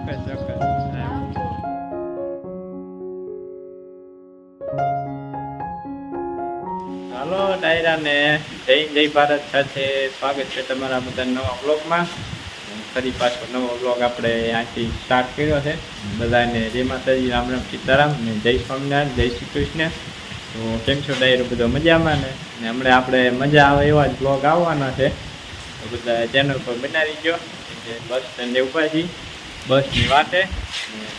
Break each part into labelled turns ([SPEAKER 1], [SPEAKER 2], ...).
[SPEAKER 1] હાલો ડાયરા ને જય ભારત સાથે સ્વાગત છે તમારા બધા નવા બ્લોગમાં. ફરી પાછો નવો બ્લોગ આપણે અહીંથી સ્ટાર્ટ કર્યો છે. બધાને જય માતાજી, રામ રામ, સીતારામ ને જય સ્વામિનારાયણ, જય શ્રી કૃષ્ણ. તો કેમ છો ડાયરો? બધો મજામાં ને હમણાં આપણે મજા આવે એવા જ બ્લોગ આવવાના છે. તો બધા ચેનલ પર બનાવી ગયો. બસ સ્ટેન્ડે ઊભા છીએ, બસની વાટે.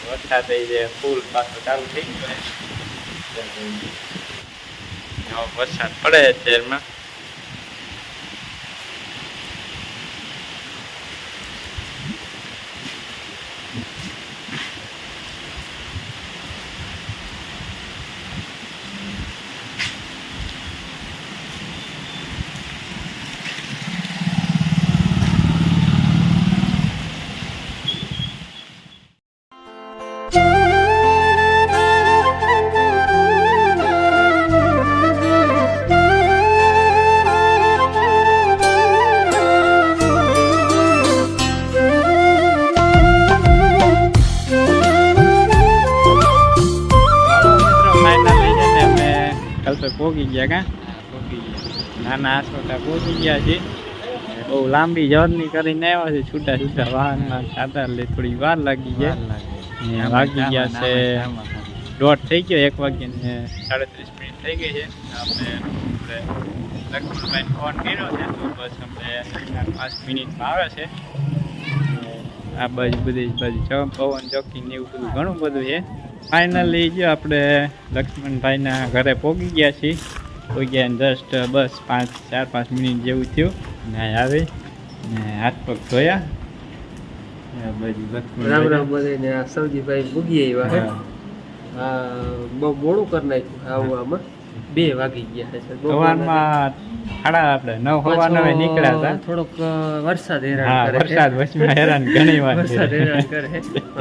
[SPEAKER 1] વરસાદ જે ફૂલ પાછો ચાલુ થઈ ગયો છે. વરસાદ પડે અત્યારમાં. પોગી ગયા કા નાના આસોટા પોગી ગયા છે. બહુ લાંબી જર્ની કરીને આવ્યા છે. છૂટા છૂટા વાહનમાં ખાતા એટલે થોડી વાર લાગી જાય. વાગી ગયા છે 1:30 થઈ ગયો, 1 વાગ્યાને 37 મિનિટ થઈ ગઈ છે. આપણે લક્ષ્મણભાઈને ફોન કર્યો છે તો બસ આપણે 5 મિનિટમાં આવે છે. આ બાજુ બધી પવન ચોકી ને એવું બધું ઘણું બધું છે. ફાઇનલી જો આપણે લક્ષ્મણભાઈના ઘરે પહોંચી ગયા છીએ. પહોંચ્યા જસ્ટ બસ 4-5 મિનિટ જેવું થયું ને આવી ને હાથ પગ ધોયા.
[SPEAKER 2] રામ રામ બધાને. આ સૌજીભાઈ ભૂગી આવ્યા. બહુ મોડું કરી નાખ્યું આવવામાં. 2 વાગી ગયા છે.
[SPEAKER 1] સવારમાં 9:30 નીકળ્યા હતા.
[SPEAKER 2] થોડોક વરસાદ હેરાન કરે.
[SPEAKER 1] વરસાદ વચમાં હેરાન ઘણી વાર
[SPEAKER 2] વરસાદ હેરાન કરે.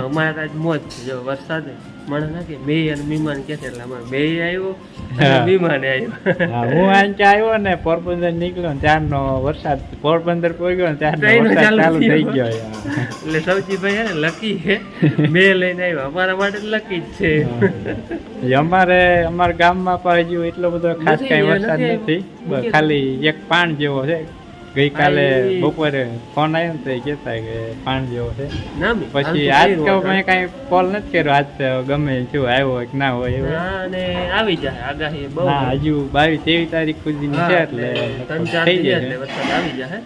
[SPEAKER 2] અમારે આજ મોજ છે. જો વરસાદ મને નાખે બે અને મહેમાન કે છે એટલે અમારે બે આવ્યો મહેમાન આવ્યો.
[SPEAKER 1] હું અહીંયા આવ્યો ને પોરબંદર નીકળ્યો ત્યારનો વરસાદ, પોરબંદર પહોંચ્યો ને ત્યારનો વરસાદ ચાલુ થઈ ગયો.
[SPEAKER 2] એટલે સૌજીભાઈ હે ને લકી છે, બે લઈને આવ્યા. અમારા માટે લકી જ છે.
[SPEAKER 1] અમારા ગામમાં પણ હજુ એટલો બધો ખાસ કઈ વરસાદ નથી. ખાલી એક પાણ જેવો છે. ગઈકાલે બપોરે ફોન આવ્યો ને તો કહેતા કે પાણ જેવો છે. પછી આજ તો મેં કઈ કોલ નથી કર્યો. આજ તો ગમે શું આવ્યો કે ના હોય એવું
[SPEAKER 2] આવી જાય આગાહી બહુ.
[SPEAKER 1] હજુ 22-23 તારીખ સુધીની છે એટલે
[SPEAKER 2] 3-4 દિવસ વરસાદ આવી જાય.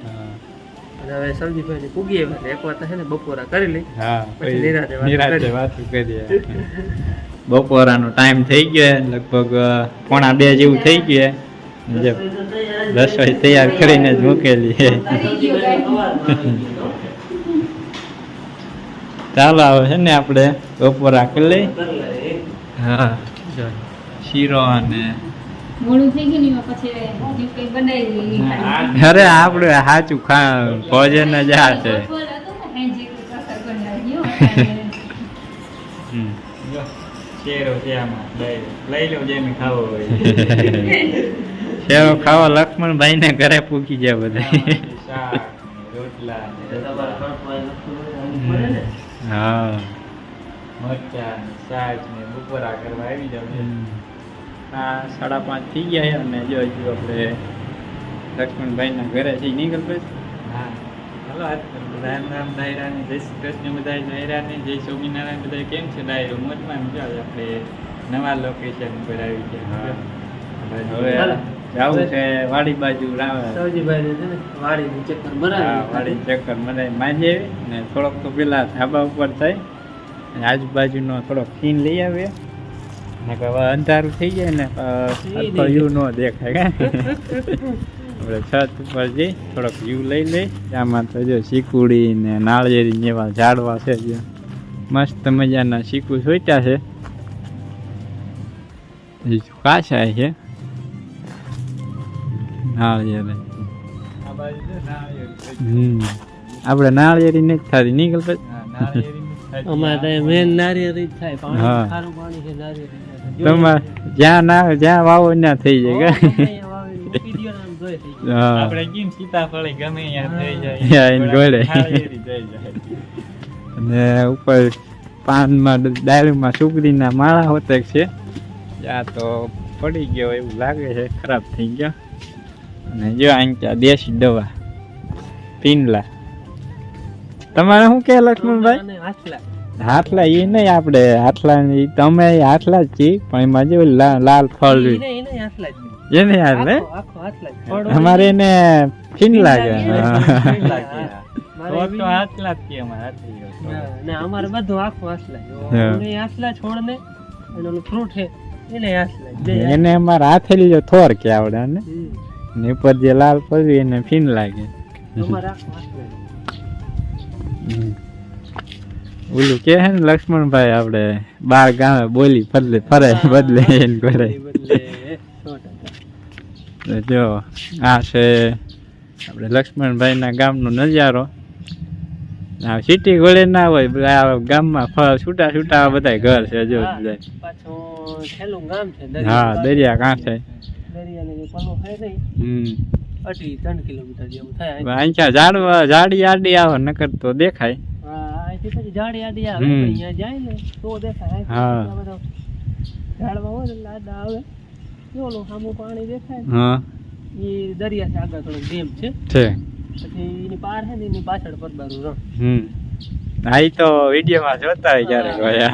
[SPEAKER 2] હવે સૌજીભાઈ ને પૂગી આવ્યા એક વાર છે ને બપોરા કરી લઈ.
[SPEAKER 1] હા, નિરાતે વાતો કરીએ. બપોરાનો ટાઈમ થઈ ગયો, લગભગ 1:45 જેવું થઈ ગયું. રસોઈ તૈયાર કરીને જ મૂકેલી છે. ચાલો આવે છે ને આપણે બપોરા કરી લઈ. હા, શીરો અને અરે આપડે સાચું ભોજન જ આ છે. શેરો છે આમાં લઈ લો જેને ખાવો હોય. શેરો ખાવા લક્ષ્મણભાઈ ને ઘરે પૂકી જાય બધા. રોટલા, હા, મરચા, શાક ને બપોરા કરવા આવી જાવ. 5:30 થઈ ગયા અને જો હજુ આપણે લક્ષ્મણભાઈના ઘરે છે નીકળ. હા, હાલો રામ રામ ડાયરાને જય શ્રી કૃષ્ણ. બધા ડાયરાને જય સ્વામિનારાયણ. બધા કેમ છે ડાયરો? મોજમાં જો આપણે નવા લોકેશન પર આવી ગયા. હવે જવું છે વાડી બાજુ.
[SPEAKER 2] સૌજીભાઈ ને વાડી ચક્કર મરાવી.
[SPEAKER 1] વાડી ચક્કર મરાવી માંજે ને થોડોક તો પેલા ધાબા ઉપર થાય આજુબાજુનો થોડોક સીન લઈ આવીએ. હવે અંધારું થઈ જાય ને તો વ્યૂ ન દેખાય. આપણે છત ઉપર જઈ થોડોક વ્યૂ લઈ લઈ. આમાં તો જો શીકુડી ને નાળિયેરી જેવા ઝાડવા છે. જો મસ્ત મજાના શીકુ સોટ્યા છે. કાચા છે નાળિયેરી. આપણે નાળિયેરી નથી થતી નીકળ.
[SPEAKER 2] અમારે મેન નારિયેળી થાય. પાણી ખારું પાણી છે નારિયેળી.
[SPEAKER 1] તમારે જ્યાં વાવો ત્યાં થઈ જાય. આપણે કેમ સીતાફળી ગમે ત્યાં થઈ જાય. ગોળે અને ઉપર પાનમાં ડાળીમાં સુગરીના માળા હોતે છે. ત્યાં તો પડી ગયો એવું લાગે છે, ખરાબ થઈ ગયો. અને જો અહીંયા દેશી દવા પીનલા. તમારે શું કે લક્ષ્મણભાઈ?
[SPEAKER 2] અને હાથલા
[SPEAKER 1] હાથલા એ નહીં, આપણે હાથલા તમે હાથલા જ છીએ, પણ એમાં જો લાલ ફળ
[SPEAKER 2] એને હાથલા જ
[SPEAKER 1] એને હાથલે
[SPEAKER 2] આખો હાથલા જ ફળ
[SPEAKER 1] અમારે એને ફીન લાગે.
[SPEAKER 2] મારે
[SPEAKER 1] હાથલા જ છીએ અમારે.
[SPEAKER 2] ને અમારે બધું આખું હાથલા જ.
[SPEAKER 1] હા.
[SPEAKER 2] એને હાથલા છોડ ને અને ઓલું ફ્રૂટ છે એને હાથલા જ. બે
[SPEAKER 1] એને અમારે હાથેલી જો થોર કે આવડે ને
[SPEAKER 2] હમ.
[SPEAKER 1] ને ઉપર જે લાલ પડ્યું એને ફીન લાગે.
[SPEAKER 2] અમારે આખું હાથલા જ.
[SPEAKER 1] ઓલું કે છે ને લક્ષ્મણભાઈ આપણે બાર ગામે બોલી ફરે બદલે એને કરે.
[SPEAKER 2] બદલે 100%.
[SPEAKER 1] તો જો આ છે આપણે લક્ષ્મણભાઈના ગામનો નજારો. આ સિટી ગોળે ના હોય, આ ગામમાં છૂટા છૂટા બધા ઘર છે જો
[SPEAKER 2] હા,
[SPEAKER 1] બધા.
[SPEAKER 2] પાછું છેલ્લું ગામ છે
[SPEAKER 1] હા, દરિયા કાંઠે.
[SPEAKER 2] દરિયાને જે પલો થાય નહીં
[SPEAKER 1] હમ
[SPEAKER 2] 2.5-3 કિલોમીટર જેવું થાય.
[SPEAKER 1] અહીંયા જાડી આડી આવે નકર તો દેખાય.
[SPEAKER 2] હા, અહીંથી પછી જાડી આડી આવે
[SPEAKER 1] હમ.
[SPEAKER 2] અહીંયા જાય ને તો દેખાય.
[SPEAKER 1] હા.
[SPEAKER 2] આ બધા ઝાડવા હોય ને લાડા આવે ઓલું સામું પાણી દેખાય ને,
[SPEAKER 1] હા
[SPEAKER 2] એ દરિયા છે આગળ થોડું ડેમ છે.
[SPEAKER 1] છે.
[SPEAKER 2] પછી એની પાર છે ને એની પાછળ પરબારું રણ.
[SPEAKER 1] હમ આ ઈ તો વિડીયોમાં જોતા હોય ક્યારેક હોય.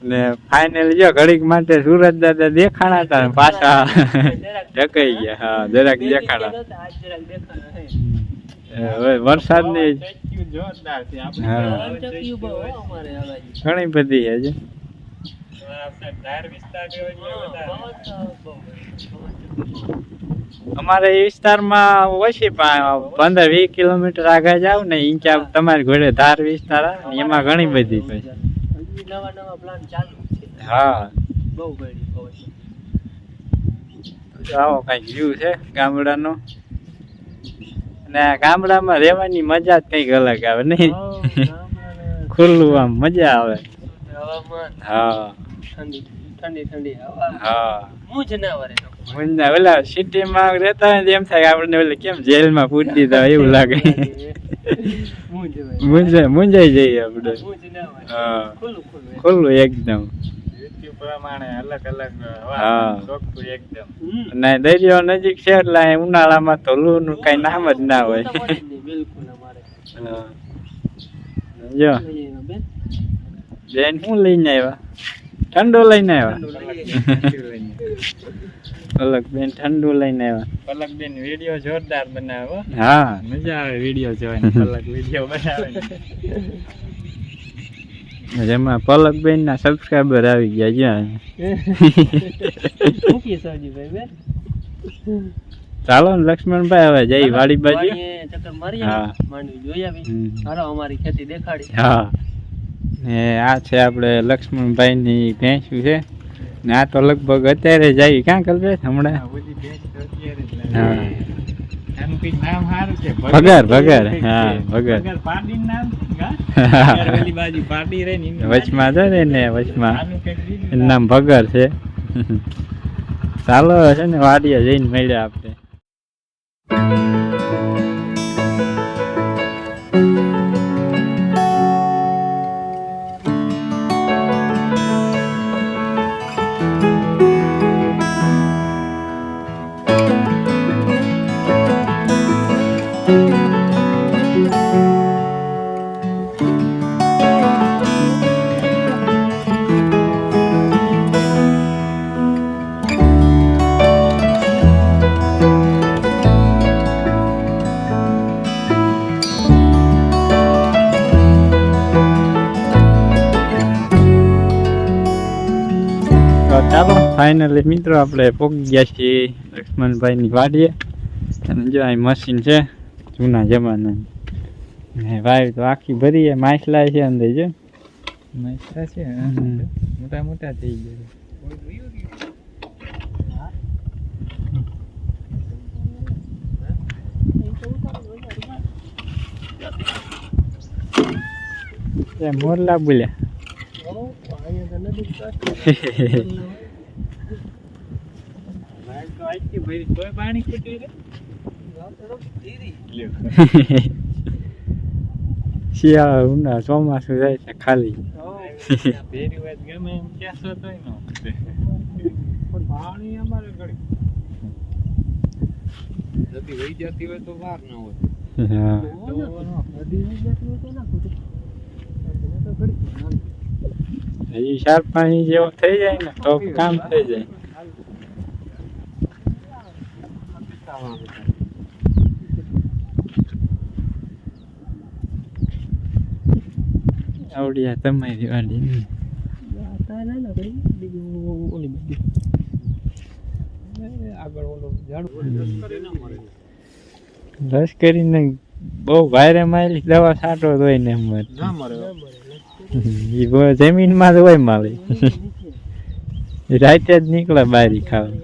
[SPEAKER 1] ને ફાઇનલ જો ઘડીક માટે સુરત દાદા દેખાણા હતા ને પાછા ઢકાઈ ગયા. હા, જરાક દેખાણા.
[SPEAKER 2] આજ જરાક દેખાણા છે.
[SPEAKER 1] હવે વરસાદની હા
[SPEAKER 2] ચક્યું બહુ હો અમારે આ બાજુ.
[SPEAKER 1] ઘણી બધી છે જે. અમારે એ વિસ્તારમાં ઓછી 15-20 કિલોમીટર આગળ જાવ ને ઈંચા તમારી ઘોડે ધાર વિસ્તાર આવે ને એમાં ઘણી બધી પછી.
[SPEAKER 2] હજી નવા પ્લાન ચાલુ છે.
[SPEAKER 1] હા,
[SPEAKER 2] બહુ ગળી પવન.
[SPEAKER 1] આવો કઈક વ્યૂ છે ગામડાનો. અને આ ગામડામાં રહેવાની મજા જ કઈક અલગ આવે નહીં?
[SPEAKER 2] ગામડાના
[SPEAKER 1] ખુલ્લું આમ મજા આવે.
[SPEAKER 2] હવામાન
[SPEAKER 1] હા
[SPEAKER 2] ઠંડી ઠંડી ઠંડી હવા.
[SPEAKER 1] હા,
[SPEAKER 2] મૂંઝ ના વરે તો.
[SPEAKER 1] મુંજા ઓલા સિટીમાં રહેતા હોય ને એમ થાય કે આપણને ઓલે કેમ જેલમાં પૂરી દીધા હોય એવું લાગે.
[SPEAKER 2] મૂંઝ વરે.
[SPEAKER 1] મુંજાઈ જઈએ આપણે.
[SPEAKER 2] મૂંઝ ના વરે.
[SPEAKER 1] હા,
[SPEAKER 2] ખુલ્લું ખુલ્લું
[SPEAKER 1] ખુલ્લું એકદમ.
[SPEAKER 3] પ્રમાણે અલગ અલગ
[SPEAKER 1] હા.
[SPEAKER 3] ચોખ્ખું એકદમ.
[SPEAKER 1] અને દરિયો નજીક છે એટલે અહીં ઉનાળામાં તો લૂ નું કઈ નામ જ ના હોય.
[SPEAKER 2] તો મળે જ નહીં બિલકુલ અમારે.
[SPEAKER 1] હા. જો
[SPEAKER 2] લઈએ બેન.
[SPEAKER 1] બેન શું લઈને આવ્યા? ઠંડુ લઈને આવ્યા. અલગ બેન ઠંડુ લઈને આવ્યા.
[SPEAKER 3] પલકબેન વિડીયો જોરદાર બનાવો.
[SPEAKER 1] હા,
[SPEAKER 3] મજા આવે વિડીયો જોવાની. પલક વિડીયો બનાવે ને.
[SPEAKER 1] જેમાં પલકબેન ના સબસ્ક્રાઈબર આવી ગયા જ્યાં.
[SPEAKER 2] મૂકીએ સવજીભાઈ બેન.
[SPEAKER 1] ચાલો ને લક્ષ્મણભાઈ હવે જઈ વાડી બાજુ.
[SPEAKER 2] વાડીએ ચક્કર મારી
[SPEAKER 1] હા.
[SPEAKER 2] આવી. માંડવી જોઈ આવી.
[SPEAKER 1] હમ.
[SPEAKER 2] હાલો અમારી ખેતી દેખાડી.
[SPEAKER 1] હા, ને આ છે આપણે લક્ષ્મણભાઈ ની ભેંસું છે ને આ તો લગભગ અત્યારે જ આવી. ક્યાં કરવે હમણાં?
[SPEAKER 3] આ બધી ભેંસ તો અત્યારે જ
[SPEAKER 1] હા.
[SPEAKER 3] લાવી. આનું કંઈક નામ સારું છે.
[SPEAKER 1] ભગર, ભગર.
[SPEAKER 3] કંઈક છે.
[SPEAKER 1] હા, ભગર.
[SPEAKER 3] ભગર પારડીનું નામ છે ને, હા? ભગર ઓલી બાજુ પારડી રહે ને એનું
[SPEAKER 1] વચમાં છે ને વચમાં
[SPEAKER 3] આનું કંઈક બીજું
[SPEAKER 1] એનું નામ ભગર છે. ચાલો છે ને વાડીએ જઈને મળ્યા આપણે. તો ચાલો ફાઇનલી મિત્રો આપણે પહોંચી ગયા છીએ લક્ષ્મણભાઈની વાડીએ. અને જો અહીં મશીન છે જૂના જમાનાની. ને વાયુ તો આખી ભરી માછલા છે અંદર જો.
[SPEAKER 3] માછલા છે
[SPEAKER 1] હમ.
[SPEAKER 3] મોટા મોટા થઈ ગયા.
[SPEAKER 1] એ મોરલા બોલ્યા.
[SPEAKER 2] અહીંયા તો નદી પાસે.
[SPEAKER 3] વાઘ તો આખી ભરી તોય પાણી ખૂટ્યું રે.
[SPEAKER 1] શિયાળા ઉનાળા ચોમાસું જાય છે ખાલી
[SPEAKER 3] ભેરી વાત ગમે એમ કહેશો તોય ન વધે. પણ પાણી અમારે ઘડી નદી વહી જતી હોય તો વાર ન હોય.
[SPEAKER 1] હા હજી 4-5 જેવો થઈ જાય ને તો કામ થઈ જાય. આવડિયા તમારી વાડી
[SPEAKER 3] આગળ ઓલો ઝાડવું લશ્કરી ના મળે.
[SPEAKER 1] લશ્કરીને બહુ ભારે માયલી દવા છાંટો તો હોય ને એમ
[SPEAKER 3] ના મળે.
[SPEAKER 1] જમીનમાં જ હોય માલી રાતે જ નીકળે બારી ખાવા.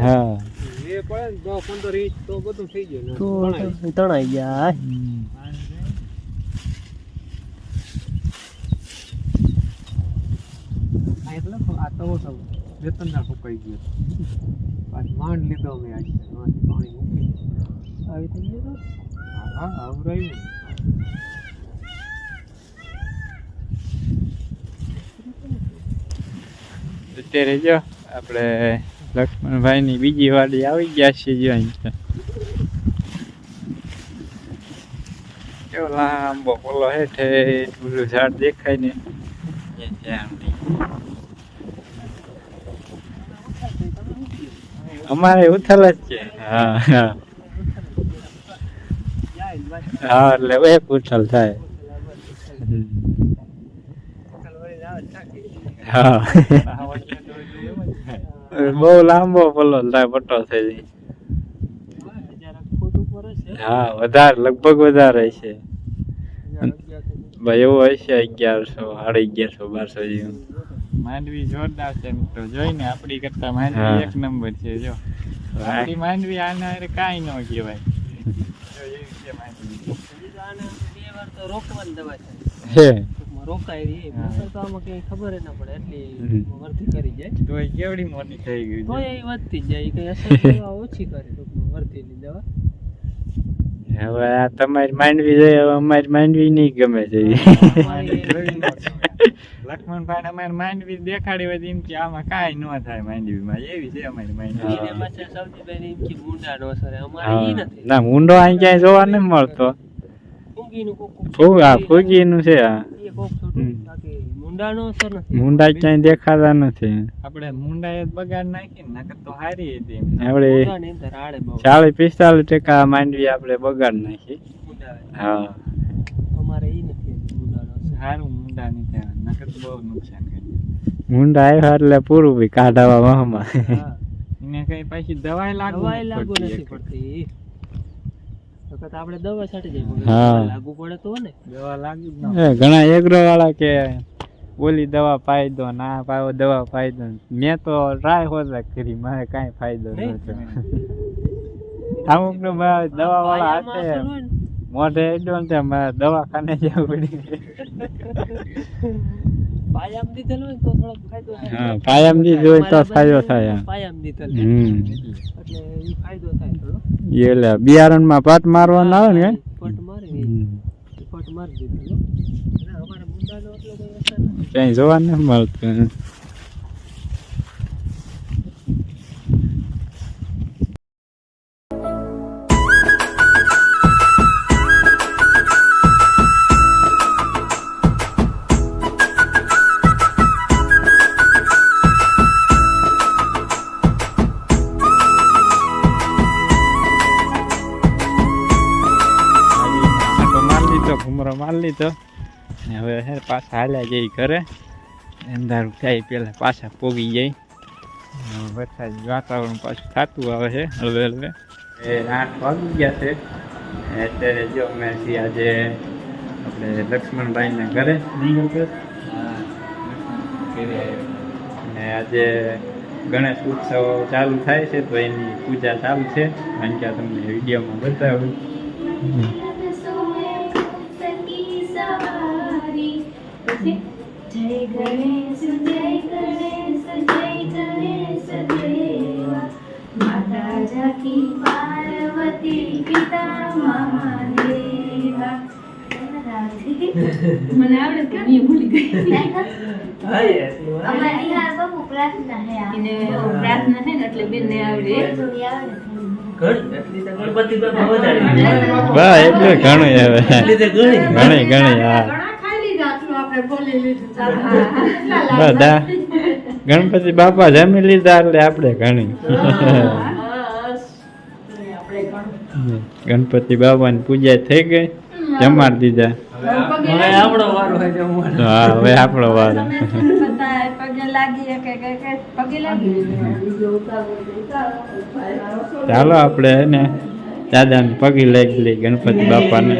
[SPEAKER 1] હા
[SPEAKER 3] એ પડે ને 10-15 ઇંચ તો બધું થઈ ગયું.
[SPEAKER 2] તો તણાઈ ગયા.
[SPEAKER 3] એટલે આ તો વેતનદાર ફૂકાઈ ગયો. પાછી માંડ લીધો અમે આજે પાણી મૂકી
[SPEAKER 2] આવી થઈ ગયું.
[SPEAKER 3] હા આવરાયું.
[SPEAKER 1] અત્યારે જો આપણે લક્ષ્મણભાઈ ની બીજી વાડી આવી ગયા છે. જો અહીં કેવો લાંબો પોલો હેઠે પેલું ઝાડ દેખાય ને એ છે આમથી. અમારે ઉથલ જ છે. હા હા હા એટલે એક ઉથલ થાય. હા બહુ લાંબો પલ્લો થાય પટ્ટો થઈ જાય. હા વધારે લગભગ વધારે છે ભાઈ એવું હશે 1100, 1150, 1200 જેવું.
[SPEAKER 3] માંડવી જોરદાર છે મિત્રો. જોઈને આપડી કરતા માંડવી એક નંબર છે. જો આપડી માંડવી આના હારે કાંઈ ન કહેવાય. જો એવી છે માંડવી.
[SPEAKER 2] રોકવાની દવા છે.
[SPEAKER 1] હે
[SPEAKER 2] રોકાય રહી તો આમાં કઈ ખબર ના પડે એટલી વર્તી કરી જાય.
[SPEAKER 3] તો એ કેવડી મોટી થઈ ગઈ
[SPEAKER 2] તો
[SPEAKER 3] છે.
[SPEAKER 2] એ વધતી જ જાય. કઈ અસર દવા ઓછી કરે ટૂંકમાં વર્તીની દવા.
[SPEAKER 1] હવે આ તમારી માંડવી જોઈએ. હવે અમારી માંડવી નહીં ગમે છે.
[SPEAKER 3] લક્ષ્મણભાઈ અમારે માંડવી દેખાડી હોય તો એમ કે આમાં કાંઈ ન થાય માંડવીમાં. એવી છે અમારી માંડવી.
[SPEAKER 2] એને પાછા સૌથી પહેલી એમ કે મુંડા નો અસર અમારે ઈ નથી.
[SPEAKER 1] ના મુંડો અહીં ક્યાંય જોવા નહીં મળતો.
[SPEAKER 2] ફૂંગીનું કોક
[SPEAKER 1] ફૂગીનું છે આ.
[SPEAKER 2] એ કોક છોટું બાકી મુંડાનો અસર નથી.
[SPEAKER 1] મુંડા ક્યાંય દેખાતા નથી.
[SPEAKER 3] આપણે મુંડાએ જ બગાડ નાખી ને નકર તો હારી હતી.
[SPEAKER 1] આપણે
[SPEAKER 2] મુંડાની અંદર આડે બહુ
[SPEAKER 1] 40-45% માંડવી આપણે બગાડ નાખી.
[SPEAKER 2] મુંડા આવે.
[SPEAKER 1] હા
[SPEAKER 2] અમારે ઈ નથી મુંડાનો અસર.
[SPEAKER 3] સારું મુંડા ની ત્યાં નકર તો બહુ નુકસાન કરી.
[SPEAKER 1] મુંડા આવ્યા એટલે પૂરું ભાઈ કાઢાવા વાહમાં.
[SPEAKER 2] હા
[SPEAKER 3] એને કઈ પાછી દવાઈ લાગુ
[SPEAKER 2] નથી પડતી. વખત આપણે દવા છાંટી જાય
[SPEAKER 1] હા.
[SPEAKER 2] લાગુ પડે તો ને
[SPEAKER 3] દવા લાગુ જ ન.
[SPEAKER 1] ઘણા એગ્રો વાળા કે ઓલી દવા પાઈ દો ના પાવો દવા પાઈ દો. મેં તો ટ્રાય હોતા કરી મારે કાંઈ ફાયદો ન થયો. અમુક નો દવા વાળા હાથે મોઢે એડો ને મારે દવાખાને જવું પડી.
[SPEAKER 2] પાયામ દીધેલ હોય તો થોડો ફાયદો થાય.
[SPEAKER 1] હા પાયામ દીધું હોય તો ફાયદો થાય.
[SPEAKER 2] પાયામ દીધેલ
[SPEAKER 1] એટલે
[SPEAKER 2] ઈ ફાયદો થાય થોડો.
[SPEAKER 1] એટલે બિયારણમાં પાટ મારવાના આવે ને
[SPEAKER 2] પટ મારી પટ મારી દીધેલો. ના અમારે મુંડાનો એટલો કોઈ અસર નથી.
[SPEAKER 1] ક્યાંય જોવા નથી મળતું. ઘુમરો મારી લીધો ને હવે હે પાછા હાલ્યા જઈ ઘરે. અંધારું થાય પેલા પાછા પોગી જાય. વરસાદ વાતાવરણ પાછું થતું આવે છે હળવે હળવે. 8 વાગી ગયા છે. અત્યારે જો અમે છીએ આજે આપણે લક્ષ્મણભાઈના ઘરે ને આજે ગણેશ ઉત્સવ ચાલુ થાય છે તો એની પૂજા ચાલુ છે. કારણ કે તમને વિડીયોમાં બતાવ્યું.
[SPEAKER 4] जय गणेश जय गणेश देवा माता जाकी पार ગણપતિ પિતા મહાદેવા. મને આવડે કે નહીં ભૂલી ગઈ.
[SPEAKER 2] હા યાર
[SPEAKER 4] અમારી હાલ બહુ પ્રાર્થના હે આ.
[SPEAKER 5] એને પ્રાર્થના છે ને એટલે બેનને આવડે.
[SPEAKER 4] થોડી આવડે થોડી.
[SPEAKER 2] ઘણી એટલી તો ગણપતિ બાપા વધારે
[SPEAKER 1] બસ એટલે ઘણું હવે
[SPEAKER 2] એટલી તો ઘણી
[SPEAKER 1] ઘણી હા બધા ગણપતિ બાપા જમી લીધા એટલે આપણે ઘણી ગણપતિ બાપાની પૂજા થઈ ગઈ જમાડી દીધા
[SPEAKER 2] હવે આપણો વારો હોય જમવાનો.
[SPEAKER 1] હા હવે આપણો વારો
[SPEAKER 5] પગે લાગી કે પગે લાગી.
[SPEAKER 1] ચાલો આપણે એને દાદાને પગી લાગી લઈ ગણપતિ બાપાને.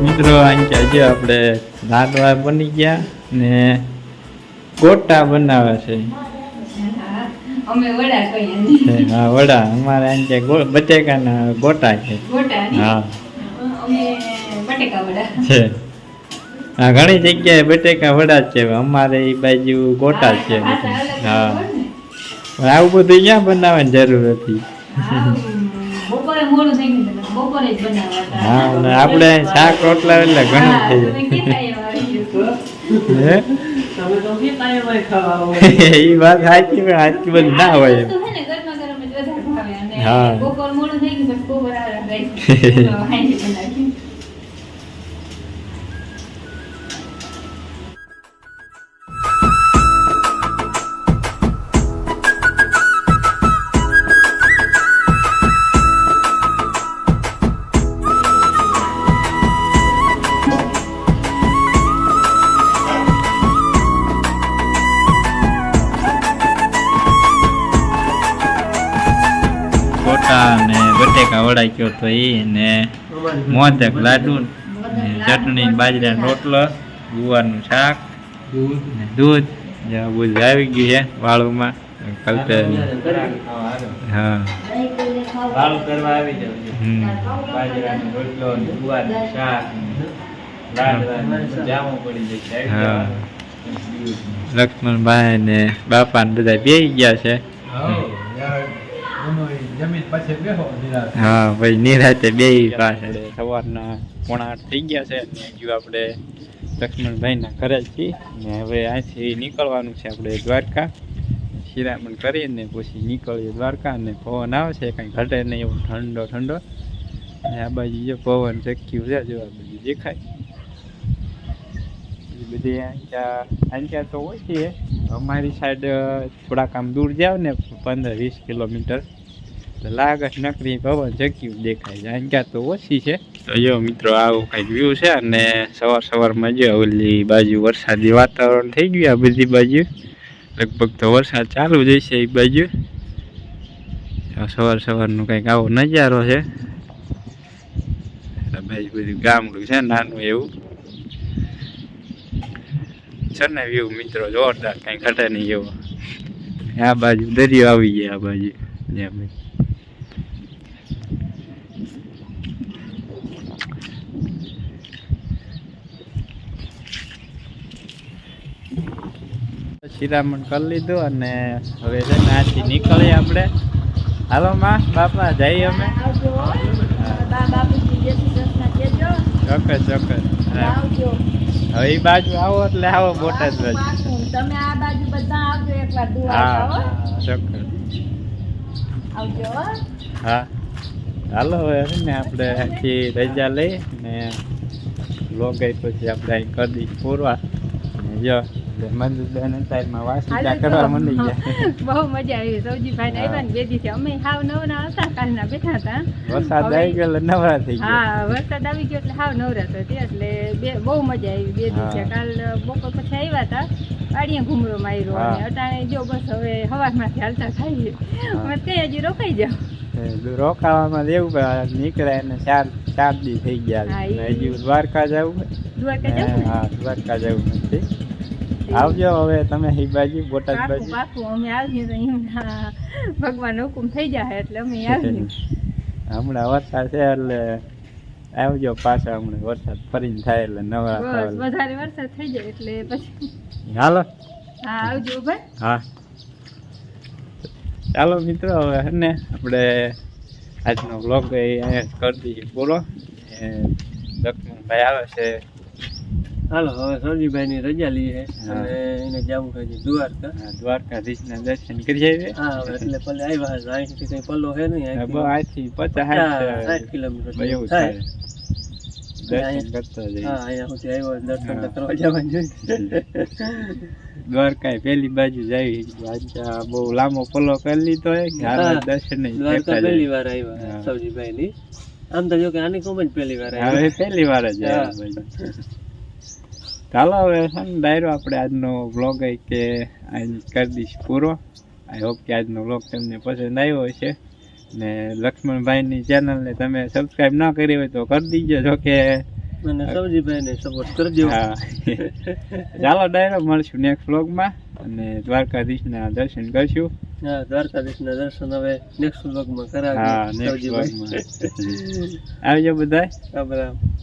[SPEAKER 1] મિત્રો અહીંયા જો આપણે લાડવા બની ગયા ને ગોટા બનાવે છે.
[SPEAKER 5] અમે વડા કહીએ.
[SPEAKER 1] હા વડા અમારે અહીંયા બટેકાના ગોટા છે.
[SPEAKER 5] ગોટા ની.
[SPEAKER 1] હા
[SPEAKER 5] અમે બટેકા વડા.
[SPEAKER 1] છે હા ઘણી જગ્યાએ બટેકા વડા જ છે અમારે એ બાજુ ગોટા છે. હા પણ આવું બધું ક્યાં બનાવવાની જરૂર હતી.
[SPEAKER 5] બપોરે મોડું થઈ ગયું એટલે બપોરે જ બનાવતા.
[SPEAKER 1] હા અને આપણે શાક રોટલા એટલે ઘણું થઈ
[SPEAKER 5] તમે કેટલા એવા
[SPEAKER 1] જાય
[SPEAKER 2] તમે તો બી કાંઈ વાય ખાવા આવો.
[SPEAKER 1] એ વાત સાચી પણ આટલી બધી ના હોય એમ.
[SPEAKER 5] વસ્તુ છે ને ગરમા ગરમ જ વધારે ભાવે અને
[SPEAKER 1] હા.
[SPEAKER 5] બપોર મોડું થઈ ગયું પછી બપોર આવે ગઈ. હાંજી બનાવી.
[SPEAKER 1] ગોટા ને બટેકા વડા કયો તો એ ને મોદક લાડુ ને ચટણી બાજરાનો રોટલો ગુવારનું શાક ને દૂધ જેવું બધું આવી ગયું છે વાળુમાં કલ્પે. હા
[SPEAKER 3] વાળું કરવા આવી જાવ
[SPEAKER 1] હમ
[SPEAKER 3] બાજરાનો રોટલો ને ગુવારનું શાક ને લાડવા જામો પડી જાય
[SPEAKER 1] હા લક્ષ્મણભાઈ ને બાપા ને બધા બેસી ગયા છે. હા ભાઈ નિરાતે બે પાસે સવારના 7:30 થઈ ગયા છે અને હજુ આપણે લક્ષ્મણભાઈના ઘરે જ છીએ ને હવે અહીંથી નીકળવાનું છે આપણે દ્વારકા. શિરામણ કરીને પછી નીકળીએ દ્વારકા અને પવન આવે છે કાંઈ ઘટે નહીં એવો ઠંડો ઠંડો અને આ બાજુ જો પવન ચક્યું છે જો આ બાજુ દેખાય એ બધી અહીંયા તો હોય છે. અમારી સાઈડ થોડાક આમ દૂર જાવ ને 15-20 કિલોમીટર લાગે નકરી પવન ચક્યું દેખાય છે. અહીંયા તો ઓછી છે. તો જો મિત્રો આવું કંઈક વ્યૂ છે અને સવારમાં જો ઓલી બાજુ વરસાદી વાતાવરણ થઈ ગયું આ બધી બાજુ લગભગ તો વરસાદ ચાલુ જ હશે એ બાજુ. સવારનું કંઈક આવો નજારો છે. આ બાજુ બધું ગામડું છે નાનું એવું છે ને વ્યૂ મિત્રો જોરદાર કંઈ ઘટે નહીં એવો. આ બાજુ દરિયો આવી ગયા આ બાજુ જ્યાં ભાઈ શિરામણ કરી લીધું અને હવે છે ને આથી નીકળીએ આપણે. હાલો માં બાપા જઈએ અમે. ચોક્કસ ચોક્કસ. હવે એ બાજુ આવો એટલે આવો બોટાદ બાજુ.
[SPEAKER 5] તમે આ બાજુ બધા આવજો એકવાર
[SPEAKER 1] હા ચોક્કસ.
[SPEAKER 5] આવજો.
[SPEAKER 1] હા હાલો હવે ને આપણે આખી રજા લઈ ને લોગાઈ પછી આપણે અહીં કરી દઈએ પૂરવા. જો મંદુબેન સાઈડમાં વાસી કરવા માંડી ગયા.
[SPEAKER 5] બહુ મજા આવી. સૌજીભાઈ આવ્યા ને 2 દિવસે અમે હાવ નવરા હતા કાલના બેઠા હતા.
[SPEAKER 1] વરસાદ આવી ગયો એટલે નવરા થઈ ગયા.
[SPEAKER 5] હા વરસાદ આવી ગયો એટલે હાવ નવરા હતા એટલે બહુ મજા આવી 2 દિવસે. કાલ બપોર પછી આવ્યા હતા વાડીએ ઘૂમરો માર્યો અને અટાણે જો બસ હવે સવારમાંથી હાલતા ખાઈએ અમે તે હજી રોકાઈ જાવ.
[SPEAKER 1] રોકાવામાં એવું નીકળ્યા ને 4 દી થઈ ગયા. હજી દ્વારકા જવું.
[SPEAKER 5] દ્વારકા જવું.
[SPEAKER 1] હા દ્વારકા જવું નથી. આવજો હવે તમે એ બાજુ બોટાદ બાજુ.
[SPEAKER 5] પાકું અમે આવીએ તો અહીંયા ભગવાન હુકુમ થઈ જાય એટલે અમે આવીએ.
[SPEAKER 1] હમણાં વરસાદ છે એટલે આવજો પાછા. હમણાં વરસાદ ફરીને થાય એટલે નવરા
[SPEAKER 5] બસ વધારે વરસાદ થઈ જાય એટલે પછી
[SPEAKER 1] હાલો
[SPEAKER 5] હા આવજો ભાઈ.
[SPEAKER 1] હા ચાલો મિત્રો હવે હે ને આપણે આજનો વ્લોગ અહીંયા કરી દઈએ પૂરો. લક્ષ્મણભાઈ આવે છે.
[SPEAKER 2] હાલો હવે સૌજીભાઈ ની રજા લઈએ
[SPEAKER 1] હા.
[SPEAKER 2] અને એને જવું છે દ્વારકા.
[SPEAKER 1] દ્વારકાધીશના દર્શન કરી આવીએ.
[SPEAKER 2] હા હવે એટલે પલ્લે આવ્યા છે અહીંથી કઈ પલ્લો છે નહીં
[SPEAKER 1] આથી 50
[SPEAKER 2] 60 કિલોમીટર
[SPEAKER 1] એવું
[SPEAKER 2] થાય.
[SPEAKER 1] થાય. દર્શન કરતા જઈએ.
[SPEAKER 2] હા અહીંયા સુધી આવ્યો દર્શન તો
[SPEAKER 1] હા.
[SPEAKER 2] કરવા જવાનું જોઈએ.
[SPEAKER 1] દ્વારકા પેલી બાજુ જાવી બહુ લાંબો પલ્લો કરી લીધો હે કે હાલ
[SPEAKER 2] હા.
[SPEAKER 1] દર્શન નહીં
[SPEAKER 2] દ્વારકા
[SPEAKER 1] થતા
[SPEAKER 2] પહેલી
[SPEAKER 1] જાય.
[SPEAKER 2] વાર આવ્યા
[SPEAKER 1] હા.
[SPEAKER 2] સૌજીભાઈ ની. આમ તો જો કે આની કોમ જ પહેલી વાર
[SPEAKER 1] હવે
[SPEAKER 2] આવ્યા.
[SPEAKER 1] પહેલી વાર જ
[SPEAKER 2] હા.
[SPEAKER 1] આવ્યા ભાઈ. ચાલો હવે છે ને ડાયરો આપણે આજનો વ્લોગ કે આજ કરી દઈશ પૂરો. આઈ હોપ કે આજનો વ્લોગ તમને પસંદ આવ્યો હશે ને લક્ષ્મણભાઈની ચેનલને તમે સબસ્ક્રાઈબ ન કરી હોય તો કરી દીજો. જો કે
[SPEAKER 2] અને સૌજીભાઈ ને સપોર્ટ કરજો.
[SPEAKER 1] હા ચાલો ડાયરો મળશું નેક્સ્ટ વ્લોગમાં અને દ્વારકાધીશના દર્શન કરશું.
[SPEAKER 2] હા દ્વારકાધીશ ના દર્શન હવે નેક્સ્ટ વ્લોગ માં
[SPEAKER 1] હા
[SPEAKER 2] કરાવીએ
[SPEAKER 1] નેક્સ્ટ
[SPEAKER 2] સૌજીભાઈ.
[SPEAKER 1] વ્લોગમાં આવજો બધાય.
[SPEAKER 2] રામ રામ.